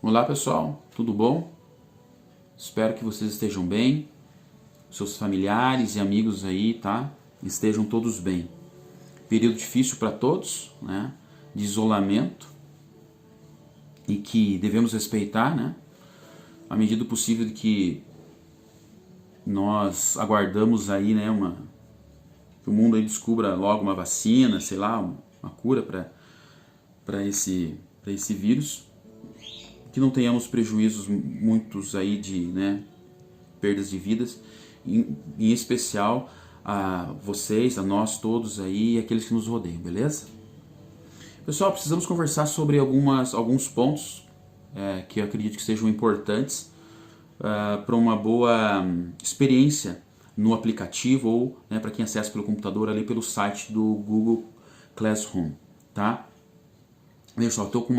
Olá pessoal, tudo bom? Espero que vocês estejam bem, seus familiares e amigos aí, tá? Estejam todos bem. Período difícil para todos, né? De isolamento e que devemos respeitar, né? À medida do possível de que nós aguardamos aí, né? Que o mundo aí descubra logo uma vacina, sei lá, uma cura para esse vírus. Que não tenhamos prejuízos muitos aí de, né, perdas de vidas, em especial a vocês, a nós todos aí e aqueles que nos rodeiam, beleza? Pessoal, precisamos conversar sobre alguns pontos que eu acredito que sejam importantes para uma boa experiência no aplicativo ou, né, para quem acessa pelo computador ali pelo site do Google Classroom, tá? Veja só, eu estou com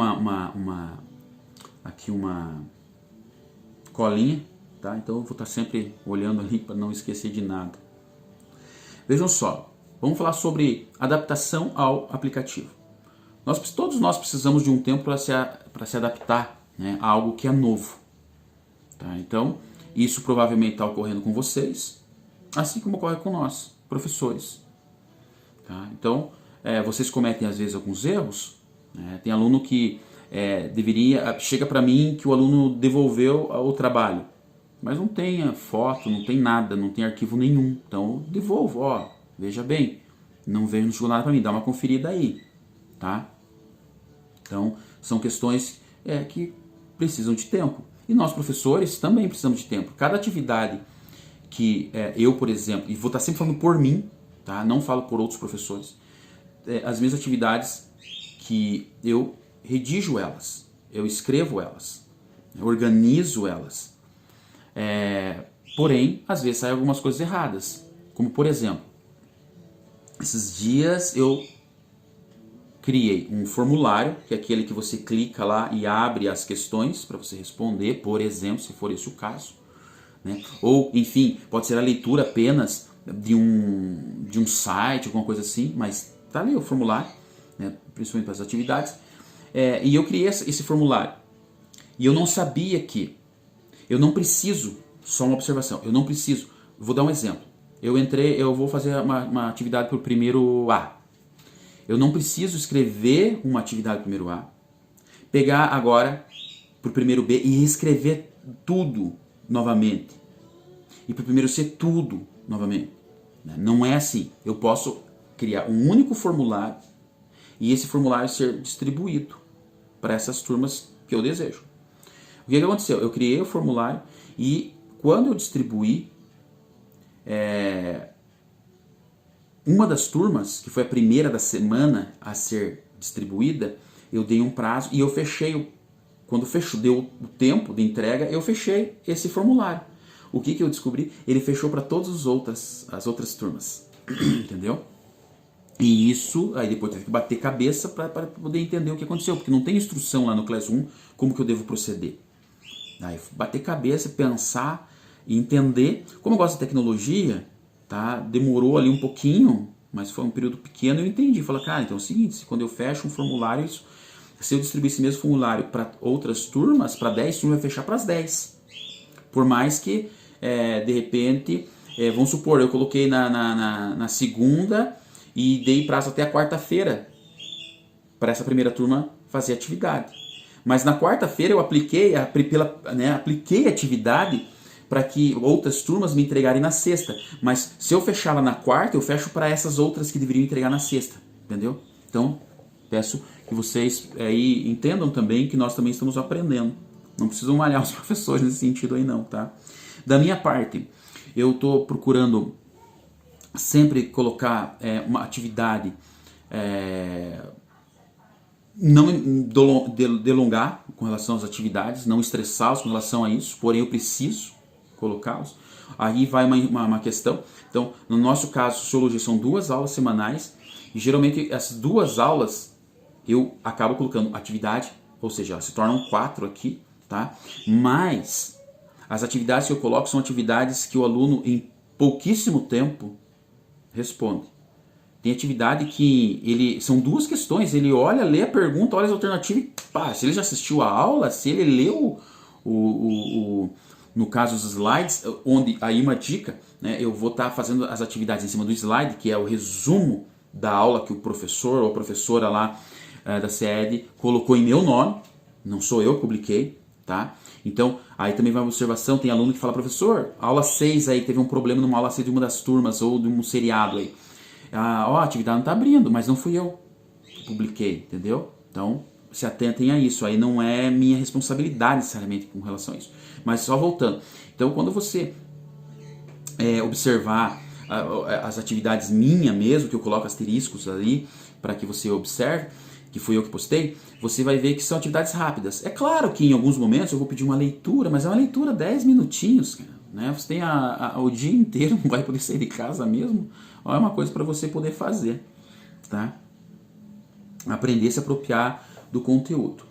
aqui uma colinha, tá? Então eu vou estar sempre olhando ali para não esquecer de nada. Vejam só, vamos falar sobre adaptação ao aplicativo. Todos nós precisamos de um tempo para se adaptar, né, a algo que é novo. Tá? Então, isso provavelmente está ocorrendo com vocês, assim como ocorre com nós, professores. Tá? Então, vocês cometem às vezes alguns erros, né? Tem aluno que chega para mim que o aluno devolveu o trabalho, mas não tem foto, não tem nada, não tem arquivo nenhum. Então eu devolvo, ó, veja bem, não chegou nada para mim, dá uma conferida aí, tá? Então são questões que precisam de tempo. E nós professores também precisamos de tempo. Cada atividade que eu, por exemplo, e vou estar sempre falando por mim, tá? Não falo por outros professores, as minhas atividades que eu redijo elas, eu escrevo elas, eu organizo elas. Porém, às vezes saem algumas coisas erradas. Como por exemplo, esses dias eu criei um formulário, que é aquele que você clica lá e abre as questões para você responder, por exemplo, se for esse o caso. Né? Ou, enfim, pode ser a leitura apenas de um site, alguma coisa assim, mas tá ali o formulário, né? Principalmente para as atividades. E eu criei esse formulário. E eu não sabia que eu não preciso, só uma observação, eu não preciso, vou dar um exemplo. Eu vou fazer uma atividade para o primeiro A. Eu não preciso escrever uma atividade para o primeiro A, pegar agora para o primeiro B e reescrever tudo novamente. E para o primeiro C tudo novamente. Não é assim. Eu posso criar um único formulário e esse formulário ser distribuído para essas turmas que eu desejo. O que aconteceu? Eu criei o formulário e quando eu distribuí, uma das turmas, que foi a primeira da semana a ser distribuída, eu dei um prazo e eu fechei, quando deu o tempo de entrega, eu fechei esse formulário. O que eu descobri? Ele fechou para todas as outras turmas, entendeu? E isso, aí depois teve que bater cabeça para poder entender o que aconteceu, porque não tem instrução lá no Classroom como que eu devo proceder. Aí bater cabeça, pensar e entender. Como eu gosto de tecnologia, tá? Demorou ali um pouquinho, mas foi um período pequeno, eu entendi. Falei, cara, então é o seguinte, quando eu fecho um formulário, se eu distribuir esse mesmo formulário para outras turmas, para 10 turmas, vai fechar para as 10. Por mais que, de repente, vamos supor, eu coloquei na segunda e dei prazo até a quarta-feira para essa primeira turma fazer atividade. Mas na quarta-feira eu apliquei a atividade para que outras turmas me entregarem na sexta. Mas se eu fechar lá na quarta, eu fecho para essas outras que deveriam entregar na sexta. Entendeu? Então, peço que vocês aí entendam também que nós também estamos aprendendo. Não precisam malhar os professores nesse sentido aí não, tá? Da minha parte, eu estou procurando sempre colocar uma atividade, não delongar com relação às atividades, não estressá-los com relação a isso, porém eu preciso colocá-los. Aí vai uma questão. Então, no nosso caso, Sociologia são 2 aulas semanais, e geralmente essas 2 aulas eu acabo colocando atividade, ou seja, elas se tornam 4 aqui, tá? Mas as atividades que eu coloco são atividades que o aluno, em pouquíssimo tempo, responde. Tem atividade que são duas questões, ele olha, lê a pergunta, olha as alternativas e pá, se ele já assistiu a aula, se ele leu no caso os slides, onde aí uma dica, né, eu vou estar fazendo as atividades em cima do slide, que é o resumo da aula que o professor ou a professora lá da CED colocou em meu nome, não sou eu que publiquei, tá? Então, aí também vai uma observação, tem aluno que fala, professor, aula 6 aí, teve um problema numa aula 6 de uma das turmas ou de um seriado aí. A atividade não está abrindo, mas não fui eu que publiquei, entendeu? Então, se atentem a isso. Aí não é minha responsabilidade necessariamente com relação a isso. Mas só voltando. Então, quando você observar as atividades minha mesmo, que eu coloco asteriscos ali, para que você observe, que fui eu que postei, você vai ver que são atividades rápidas. É claro que em alguns momentos eu vou pedir uma leitura, mas é uma leitura 10 minutinhos, cara, né? Você tem o dia inteiro, não vai poder sair de casa mesmo. É uma coisa para você poder fazer, tá? Aprender a se apropriar do conteúdo.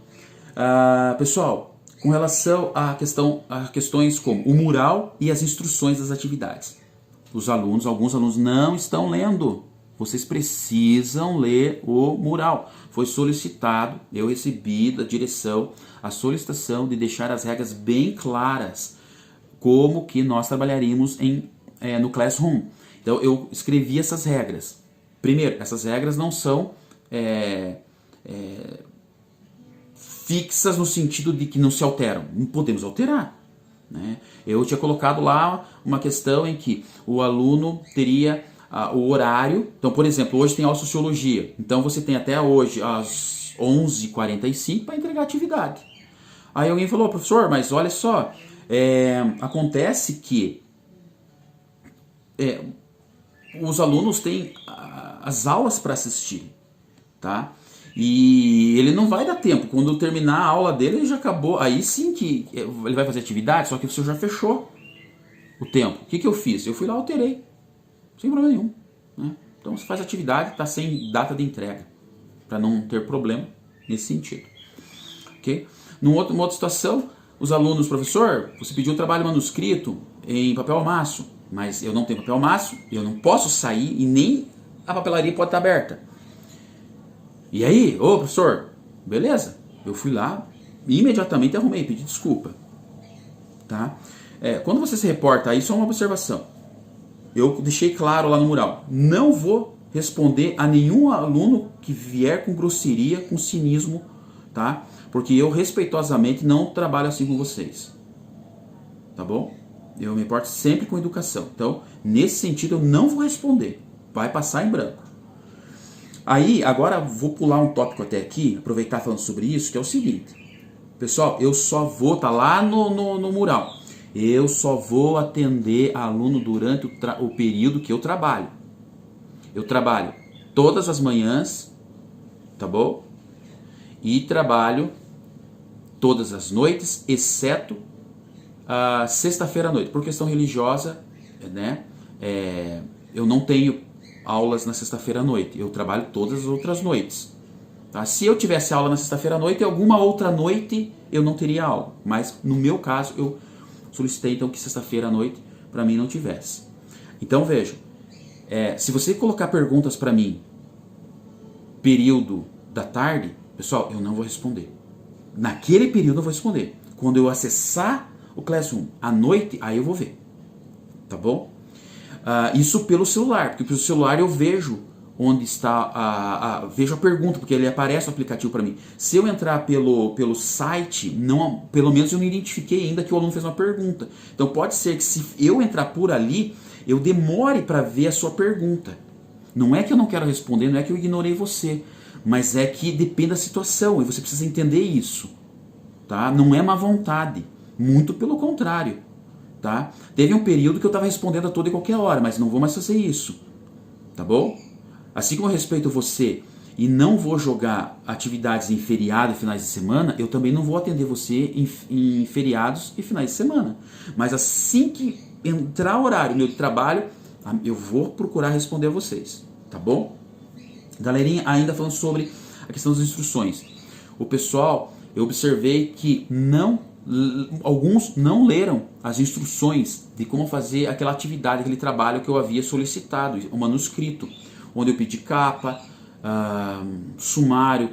Pessoal, com relação a questões como o mural e as instruções das atividades. Alguns alunos não estão lendo. Vocês precisam ler o mural. Foi solicitado, eu recebi da direção a solicitação de deixar as regras bem claras, como que nós trabalharíamos no Classroom. Então eu escrevi essas regras. Primeiro, essas regras não são fixas no sentido de que não se alteram. Não podemos alterar, né? Eu tinha colocado lá uma questão em que o aluno teria o horário. Então, por exemplo, hoje tem aula de Sociologia. Então você tem até hoje às 11h45 para entregar a atividade. Aí alguém falou, professor, mas olha só, acontece que os alunos têm as aulas para assistir, tá? E ele não vai dar tempo. Quando terminar a aula dele, ele já acabou. Aí sim que ele vai fazer atividade, só que o senhor já fechou o tempo. O que eu fiz? Eu fui lá, alterei, sem problema nenhum, né? Então você faz atividade, está sem data de entrega, para não ter problema nesse sentido, ok? Uma outra situação, os alunos, professor, você pediu um trabalho manuscrito em papel amasso, mas eu não tenho papel amasso, eu não posso sair e nem a papelaria pode estar aberta. E aí, ô professor, beleza? Eu fui lá, imediatamente arrumei, pedi desculpa, tá? Quando você se reporta, isso é uma observação. Eu deixei claro lá no mural, não vou responder a nenhum aluno que vier com grosseria, com cinismo, tá? Porque eu respeitosamente não trabalho assim com vocês, tá bom? Eu me importo sempre com educação. Então, nesse sentido, eu não vou responder. Vai passar em branco. Aí, agora vou pular um tópico até aqui, aproveitar falando sobre isso, que é o seguinte. Pessoal, eu só vou, tá lá no mural, eu só vou atender aluno durante o período que eu trabalho. Eu trabalho todas as manhãs, tá bom? E trabalho todas as noites, exceto a sexta-feira à noite. Por questão religiosa, né? Eu não tenho aulas na sexta-feira à noite. Eu trabalho todas as outras noites. Tá? Se eu tivesse aula na sexta-feira à noite, alguma outra noite eu não teria aula. Mas no meu caso, eu solicitei então que sexta-feira à noite para mim não tivesse. Então vejam, se você colocar perguntas para mim, período da tarde, pessoal, eu não vou responder. Naquele período eu vou responder. Quando eu acessar o Classroom à noite, aí eu vou ver. Tá bom? Isso pelo celular, porque pelo celular eu vejo onde está vejo a pergunta, porque ele aparece o aplicativo para mim. Se eu entrar pelo site, pelo menos eu não identifiquei ainda que o aluno fez uma pergunta. Então pode ser que se eu entrar por ali, eu demore para ver a sua pergunta. Não é que eu não quero responder, não é que eu ignorei você, mas é que depende da situação e você precisa entender isso, tá? Não é má vontade, muito pelo contrário, tá? Teve um período que eu estava respondendo a toda e qualquer hora, mas não vou mais fazer isso, tá bom? Assim como eu respeito você e não vou jogar atividades em feriado e finais de semana, eu também não vou atender você em feriados e finais de semana. Mas assim que entrar o horário meu de trabalho, eu vou procurar responder a vocês, tá bom? Galerinha, ainda falando sobre a questão das instruções. O pessoal, eu observei que alguns não leram as instruções de como fazer aquela atividade, aquele trabalho que eu havia solicitado, o manuscrito. onde eu pedi capa, sumário,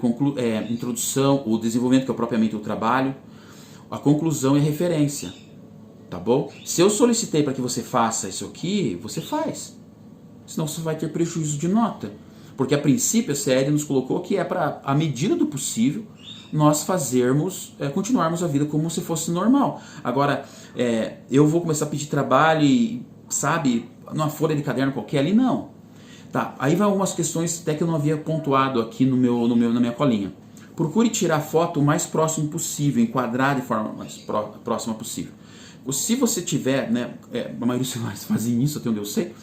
introdução, o desenvolvimento, que é propriamente o trabalho, a conclusão e a referência, tá bom? Se eu solicitei para que você faça isso aqui, você faz, senão você vai ter prejuízo de nota, porque a princípio a CL nos colocou que é para, à medida do possível, nós fazermos, continuarmos a vida como se fosse normal. Agora, eu vou começar a pedir trabalho e, sabe, numa folha de caderno qualquer ali, não. Tá, aí vai algumas questões até que eu não havia pontuado aqui na minha colinha. Procure tirar a foto o mais próximo possível, enquadrar de forma mais próxima possível. Se você tiver, né, a maioria dos celulares fazem isso, até onde eu sei,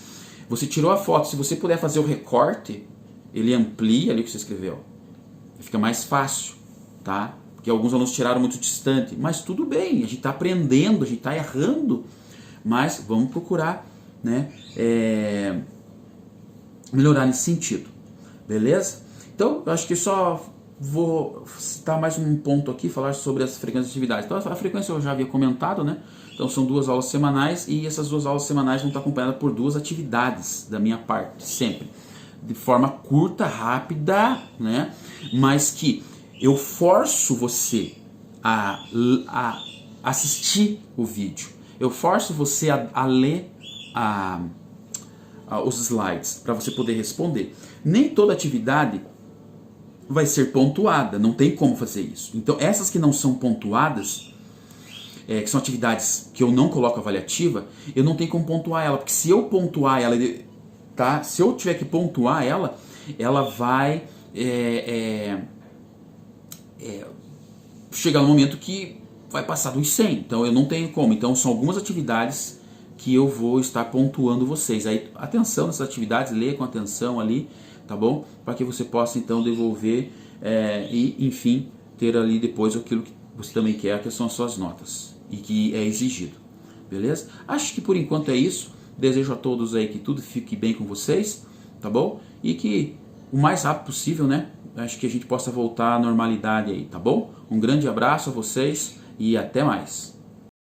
você tirou a foto, se você puder fazer o recorte, ele amplia ali o que você escreveu. Fica mais fácil, tá? Porque alguns alunos tiraram muito distante, mas tudo bem, a gente está aprendendo, a gente está errando, mas vamos procurar, né, melhorar nesse sentido, beleza? Então, eu acho que só vou citar mais um ponto aqui, falar sobre as frequências de atividades. Então, a frequência eu já havia comentado, né? Então, são 2 aulas semanais e essas 2 aulas semanais vão estar acompanhadas por 2 atividades da minha parte, sempre. De forma curta, rápida, né? Mas que eu forço você a assistir o vídeo. Eu forço você a ler os slides para você poder responder. Nem toda atividade vai ser pontuada, não tem como fazer isso. Então, essas que não são pontuadas, que são atividades que eu não coloco avaliativa, eu não tenho como pontuar ela, porque se eu pontuar ela, tá? Se eu tiver que pontuar ela, ela vai chegar no momento que vai passar dos 100. Então, eu não tenho como. Então, são algumas atividades que eu vou estar pontuando vocês. Aí, atenção nessas atividades, leia com atenção ali, tá bom? Para que você possa então devolver e, enfim, ter ali depois aquilo que você também quer, que são as suas notas e que é exigido, beleza? Acho que por enquanto é isso. Desejo a todos aí que tudo fique bem com vocês, tá bom? E que o mais rápido possível, né? Acho que a gente possa voltar à normalidade aí, tá bom? Um grande abraço a vocês e até mais.